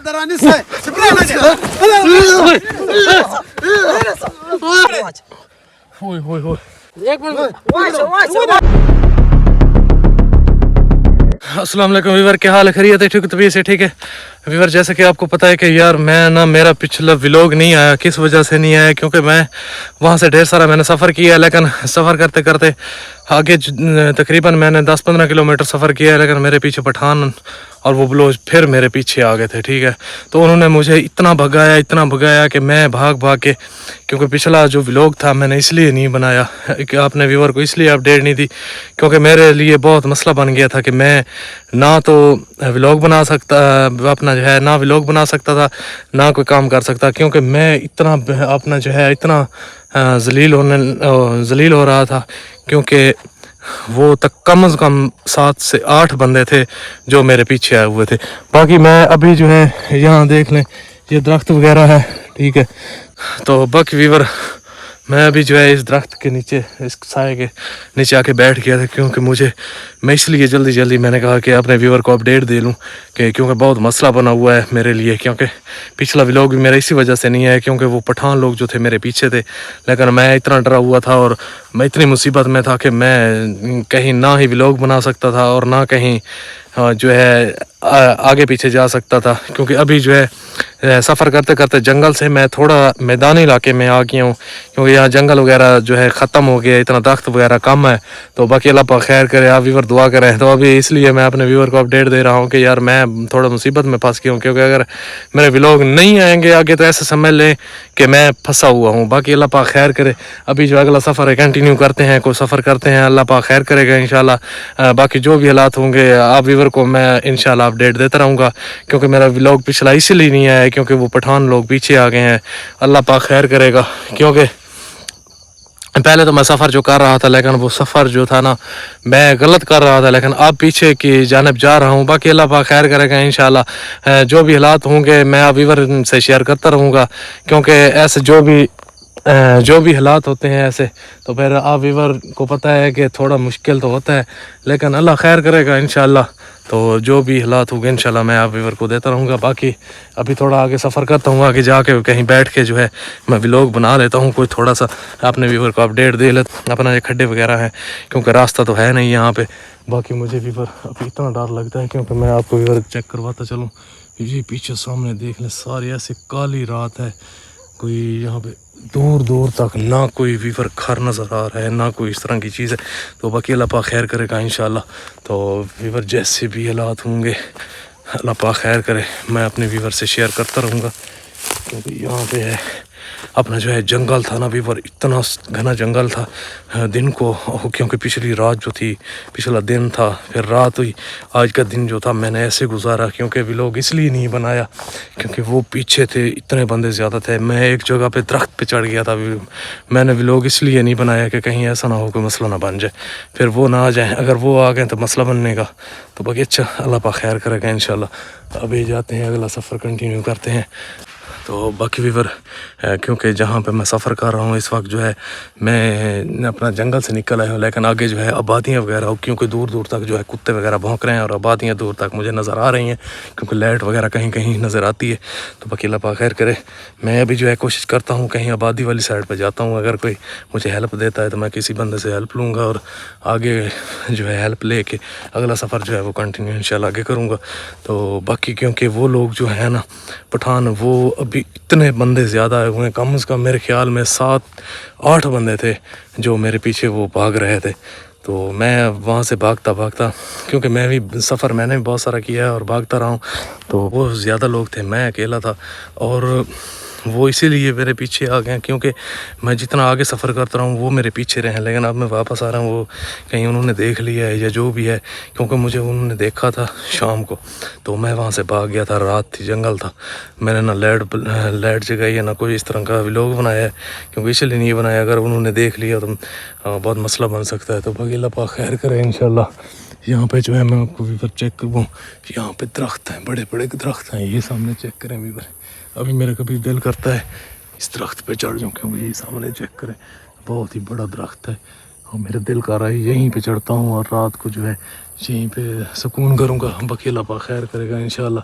अस्सलाम वालेकुम वीवर, क्या हाल है? खैरियत है? ठीक तबीयत से ठीक है वीवर? जैसे कि आपको पता है कि यार मैं ना, मेरा पिछला व्लॉग नहीं आया, किस वजह से नहीं आया, क्योंकि मैं वहाँ से ढेर सारा मैंने सफ़र किया, लेकिन सफ़र करते करते आगे तकरीबन मैंने 10-15 किलोमीटर सफ़र किया है, लेकिन मेरे पीछे पठान और वो बलोच फिर मेरे पीछे आ गए थे। ठीक है, तो उन्होंने मुझे इतना भगाया कि मैं भाग के, क्योंकि पिछला जो व्लॉग था मैंने इसलिए नहीं बनाया कि आपने व्यूवर को इसलिए अपडेट नहीं दी, क्योंकि मेरे लिए बहुत मसला बन गया था कि मैं ना तो व्लॉग बना सकता, अपना जो है ना व्लॉग बना सकता था, ना कोई काम कर सकता, क्योंकि मैं इतना अपना जो है इतना जलील हो रहा था, क्योंकि वो तक कम से कम 7 से 8 बंदे थे जो मेरे पीछे आए हुए थे। बाकी मैं अभी जो है यहाँ देख लें, ये दरख्त वगैरह है, ठीक है, तो बाकी वीवर मैं अभी जो है इस दरख्त के नीचे, इस साए के नीचे आके बैठ गया था, क्योंकि मैं इसलिए जल्दी मैंने कहा कि अपने व्यूवर को अपडेट दे लूँ, कि क्योंकि बहुत मसला बना हुआ है मेरे लिए, क्योंकि पिछला व्लॉग भी मेरा इसी वजह से नहीं है, क्योंकि वो पठान लोग जो थे मेरे पीछे थे, लेकिन मैं इतना डरा हुआ था और मैं इतनी मुसीबत में था कि मैं कहीं ना ही व्लॉग बना सकता था और ना कहीं जो है आगे पीछे जा सकता था, क्योंकि अभी जो है सफ़र करते करते जंगल से मैं थोड़ा मैदानी इलाके में आ गया हूँ, क्योंकि यहाँ जंगल वगैरह जो है ख़त्म हो गया, इतना दरख्त वगैरह कम है। तो बाकी अल्लाह पाक खैर करे, आप व्यूवर दुआ करें। तो अभी इसलिए मैं अपने व्यूवर को अपडेट दे रहा हूँ कि यार मैं थोड़ा मुसीबत में फंस गया हूँ, क्योंकि अगर मेरे व्लॉग नहीं आएंगे आगे तो ऐसे समझ लें कि मैं फंसा हुआ हूँ। बाकी अल्लाह पाक खैर करे, अभी जो अगला सफ़र है कंटिन्यू करते हैं, कोई सफ़र करते हैं, अल्लाह पाक खैर करेगा इंशाल्लाह। बाकी जो भी हालात होंगे आप व्यूवर को मैं इंशाल्लाह अपडेट देता रहूँगा, क्योंकि मेरा व्लॉग पिछला इसलिए नहीं आया क्योंकि वो पठान लोग पीछे आ गए हैं। अल्लाह पाक खैर करेगा, क्योंकि पहले तो मैं सफ़र जो कर रहा था, लेकिन वो सफ़र जो था ना मैं गलत कर रहा था, लेकिन अब पीछे की जानिब जा रहा हूँ। बाकी अल्लाह पाक खैर करेगा इंशाल्लाह। जो भी हालात होंगे मैं आप व्यूवर से शेयर करता रहूँगा, क्योंकि ऐसे जो भी हालात होते हैं ऐसे, तो फिर आप व्यूवर को पता है कि थोड़ा मुश्किल तो होता है, लेकिन अल्लाह खैर करेगा इंशाल्लाह। तो जो भी हालात होंगे इंशाल्लाह मैं आप व्यूवर को देता रहूँगा। बाकी अभी थोड़ा आगे सफ़र करता हूँ, आगे जाके कहीं बैठ के जो है मैं व्लॉग बना लेता हूँ, कोई थोड़ा सा अपने व्यूवर को अपडेट दे लेता। अपना ये खड्डे वगैरह हैं, क्योंकि रास्ता तो है नहीं यहाँ पे। बाकी मुझे व्यूवर अभी इतना डर लगता है, क्योंकि मैं आपको व्यूवर चेक करवाता चलूँ, ये पीछे सामने देख लें, सारी ऐसी काली रात है, कोई यहाँ पे दूर तक ना कोई व्यूवर घर नज़र आ रहा है, ना कोई इस तरह की चीज़ है। तो बाकी अल्लाह पाक खैर करेगा इंशाल्लाह। तो व्यूवर जैसे भी हालात होंगे अल्लाह पाक खैर करे, मैं अपने व्यूवर से शेयर करता रहूँगा, क्योंकि यहाँ पे है अपना जो है जंगल था ना व्यूवर, इतना घना जंगल था दिन को, क्योंकि पिछली रात जो थी, पिछला दिन था, फिर रात हुई, आज का दिन जो था मैंने ऐसे गुजारा, क्योंकि व्लॉग इसलिए नहीं बनाया क्योंकि वो पीछे थे, इतने बंदे ज़्यादा थे, मैं एक जगह पे दरख्त पे चढ़ गया था। मैंने व्लॉग इसलिए नहीं बनाया कि कहीं ऐसा ना हो कोई मसला ना बन जाए, फिर वो ना आ जाए, अगर वो आ गए तो मसला बनने का। तो बाकी अच्छा अल्लाह पाक खैर करेगा इंशाल्लाह। अभी जाते हैं, अगला सफ़र कंटिन्यू करते हैं। तो बाकी व्यूवर क्योंकि जहाँ पे मैं सफ़र कर रहा हूँ इस वक्त जो है मैं अपना जंगल से निकल आया हूँ, लेकिन आगे जो है आबादियाँ वगैरह, क्योंकि दूर तक जो है कुत्ते वगैरह भौंक रहे हैं और आबादियाँ दूर तक मुझे नज़र आ रही हैं, क्योंकि लाइट वगैरह कहीं नज़र आती है। तो बाकी अल्लाह पाक खैर करे, मैं अभी जो है कोशिश करता हूँ कहीं आबादी वाली साइड पर जाता हूँ, अगर कोई मुझे हेल्प देता है तो मैं किसी बंदे से हेल्प लूँगा और आगे जो है हेल्प ले के अगला सफ़र जो है वो कंटिन्यू इंशाल्लाह आगे करूँगा। तो बाकी क्योंकि वो लोग जो है ना पठान, वो अभी इतने बंदे ज़्यादा आए हुए हैं, कम से कम मेरे ख्याल में 7-8 बंदे थे जो मेरे पीछे वो भाग रहे थे। तो मैं वहाँ से भागता क्योंकि मैंने भी बहुत सारा किया है और भागता रहा हूँ, तो वो ज़्यादा लोग थे, मैं अकेला था, और वो इसीलिए मेरे पीछे आ गए, क्योंकि मैं जितना आगे सफ़र करता रहा हूँ वो मेरे पीछे रहे। लेकिन अब मैं वापस आ रहा हूँ, वो कहीं उन्होंने देख लिया है या जो भी है, क्योंकि मुझे उन्होंने देखा था शाम को, तो मैं वहाँ से भाग गया था। रात थी, जंगल था, मैंने ना लाइट जगाई है, ना कोई इस तरह का व्लॉग बनाया है, क्योंकि इसलिए नहीं बनाया, अगर उन्होंने देख लिया तो बहुत मसला बन सकता है। तो बाकी अल्लाह पाक खैर करे इंशाल्लाह। यहाँ पे जो है मैं आपको व्यूवर चेक करूँ, यहाँ पे दरख्त हैं, बड़े बड़े दरख्त हैं, ये सामने चेक करें व्यूवर। अभी मेरा कभी दिल करता है इस दरख्त पे चढ़ जाऊँ, क्योंकि ये सामने चेक करें बहुत ही बड़ा दरख्त है, और मेरा दिल कर रहा है यहीं पे चढ़ता हूँ और रात को जो है यहीं पे सुकून करूँगा। बाकी अल्लाह पाक खैर करेगा इंशाल्लाह।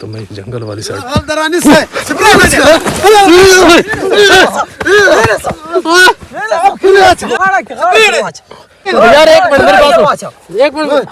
तो मैं जंगल वाली साइड यार एक मिनट